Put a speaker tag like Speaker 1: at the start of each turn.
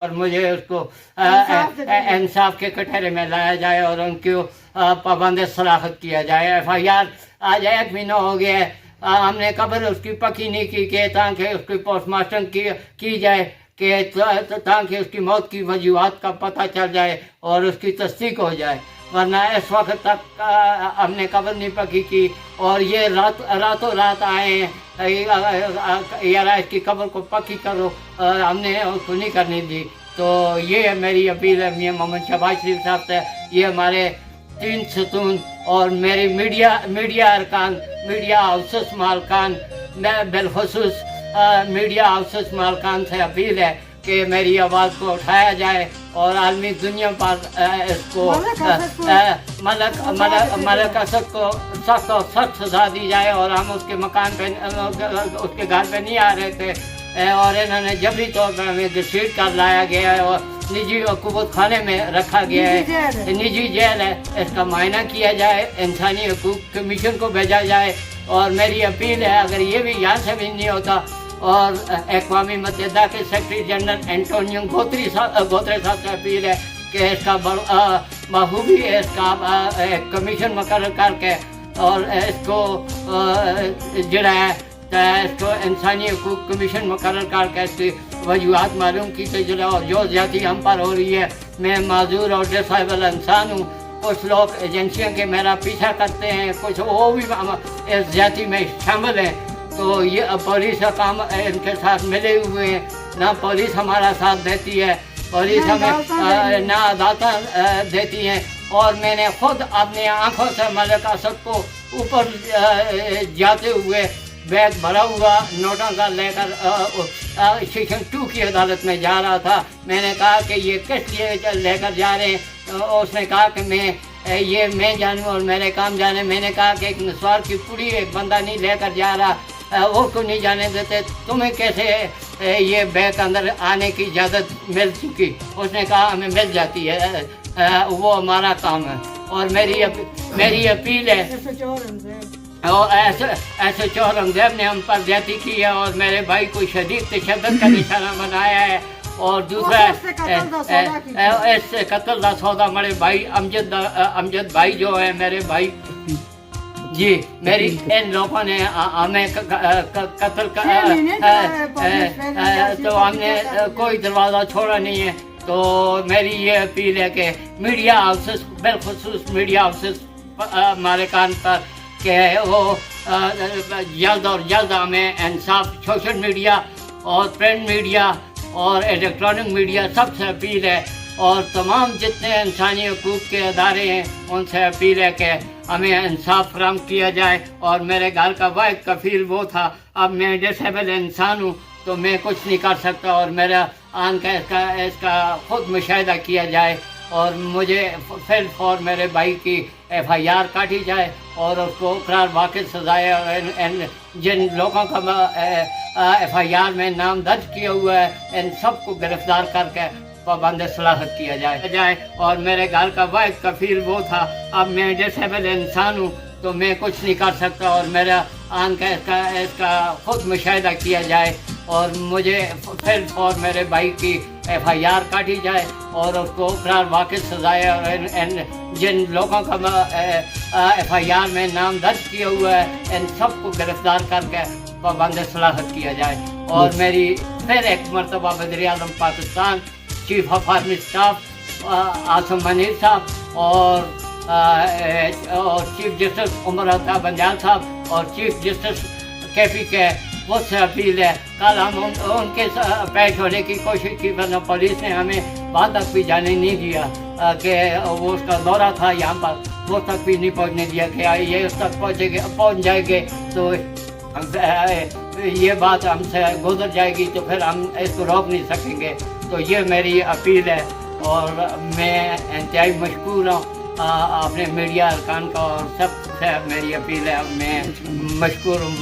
Speaker 1: اور مجھے اس کو انصاف کے کٹہرے میں لایا جائے اور ان کو پابند صلاحت کیا جائے۔ FIR آج 1 مہینہ ہو گیا ہے، ہم نے قبر اس کی پکی نہیں کی کہ تاکہ اس کی پوسٹ مارٹم کی جائے کہ تاکہ اس کی موت کی وجوہات کا پتہ چل جائے اور اس کی تصدیق ہو جائے، ورنہ اس وقت تک ہم نے قبر نہیں پکی کی اور یہ راتوں رات آئے ہیں یار اس کی قبر کو پکی کرو، ہم نے اس کو نہیں کرنے دی۔ تو یہ میری اپیل ہے میاں محمد شہباز شریف صاحب سے، یہ ہمارے 3 ستون اور میری میڈیا ارکان، میڈیا ہاؤسز مالکان، میں بالخصوص میڈیا ہاؤسز مالکان سے اپیل ہے کہ میری آواز کو اٹھایا جائے اور عالمی دنیا پر اس کو ملک اسد کو سخت اور سخت سزا دی جائے، اور ہم اس کے مکان پہ اس کے گھر پہ نہیں آ رہے تھے اور انہوں نے جبری طور پر ہمیں گھسیٹ کر لایا گیا ہے اور نجی حکومت خانے میں رکھا گیا ہے، نجی جیل ہے، اس کا معائنہ کیا جائے، انسانی حقوق کمیشن کو بھیجا جائے۔ اور میری اپیل ہے اگر یہ بھی یہاں سے بھی نہیں ہوتا اور اقوام متحدہ کے سیکرٹری جنرل اینٹونیو گوتریس صاحب سے اپیل ہے کہ اس کا بخوبی اس کا کمیشن مقرر کر کے اور اس کو جڑا ہے اس کو انسانی حقوق کمیشن مقرر کر کے اس کی وجوہات معلوم کی سے جڑا، اور جو زیادتی ہم پر ہو رہی ہے، میں معذور اور ڈسایبل انسان ہوں، کچھ لوگ ایجنسیوں کے میرا پیچھا کرتے ہیں، کچھ وہ بھی اس زیادتی میں شامل ہیں، تو یہ پولیس کا کام ان کے ساتھ ملے ہوئے ہیں، نہ پولیس ہمارا ساتھ دیتی ہے، پولیس ہمیں نہ عدالتیں دیتی ہیں، اور میں نے خود اپنی آنکھوں سے ملک اسد کو اوپر جاتے ہوئے بیگ بھرا ہوا نوٹوں کا لے کر سیکشن 2 کی عدالت میں جا رہا تھا۔ میں نے کہا کہ یہ کس لیے لے کر جا رہے ہیں، اس نے کہا کہ میں جانوں اور میرے کام جانے۔ میں نے کہا کہ ایک نسوار کی پوری ایک بندہ نہیں لے کر جا رہا، وہ کو نہیں جانے دیتے، تمہیں کیسے یہ بیگ اندر آنے کی اجازت مل چکی؟ اس نے کہا ہمیں مل جاتی ہے، وہ ہمارا کام ہے۔ اور میری اپیل ہے، اور ایسے اورنگزیب نے ہم پر زیادتی کی ہے اور میرے بھائی کو شدید تشدد کا نشانہ بنایا ہے، اور دوسرا اس قتل دا سودا میرے بھائی امجد بھائی جو ہے میرے بھائی جی، میری ان لوگوں نے ہمیں قتل تو ہم نے کوئی دروازہ چھوڑا نہیں ہے۔ تو میری یہ اپیل ہے کہ میڈیا ہاؤسز بالخصوص میڈیا ہاؤسز مالکان پر کہ وہ جلد اور جلد ہمیں انصاف، سوشل میڈیا اور پرنٹ میڈیا اور الیکٹرانک میڈیا سب سے اپیل ہے، اور تمام جتنے انسانی حقوق کے ادارے ہیں ان سے اپیل ہے کہ ہمیں انصاف فراہم کیا جائے۔ اور میرے گھر کا واحد کفیل وہ تھا، اب میں ڈسیبل انسان ہوں تو میں کچھ نہیں کر سکتا، اور میرا آن کا اس کا خود مشاہدہ کیا جائے اور مجھے فور میرے بھائی کی FIR کاٹی جائے اور اس کو اقرار واقع سزائے، اور جن لوگوں کا FIR میں نام درج کیا ہوا ہے ان سب کو گرفتار کر کے پابند صلاحت کیا جائے۔ اور میرے گھر کا واحد کفیل وہ تھا، اب میں ڈسیبل انسان ہوں تو میں کچھ نہیں کر سکتا، اور میرا آن کا اس کا خود مشاہدہ کیا جائے اور مجھے فور میرے بھائی کی FIR کاٹی جائے اور اس کو اقرار واقع سزائے، اور جن لوگوں کا FIR میں نام درج کیا ہوا ہے ان سب کو گرفتار کر کے پابند صلاحت کیا جائے۔ اور میری پھر ایک مرتبہ وزیر اعظم Pakistan, chief of army staff Asim Munir صاحب اور چیف جسٹس عمر عطا بنجال صاحب اور چیف جسٹس KP کے مجھ سے اپیل ہے، کل ہم ان کے پیش ہونے کی کوشش کی، ورنہ پولیس نے ہمیں وہاں تک بھی جانے نہیں دیا کہ وہ اس کا دورہ تھا یہاں پر، وہ تک بھی نہیں پہنچنے دیا کہ یہ اس تک پہنچ جائیں گے تو یہ بات ہم سے گزر جائے گی تو پھر ہم اس کو روک نہیں سکیں گے۔ تو یہ میری اپیل ہے، اور میں انتہائی مشکور ہوں اپنے میڈیا ارکان کا، اور سب سے میری اپیل ہے، میں مشکور ہوں۔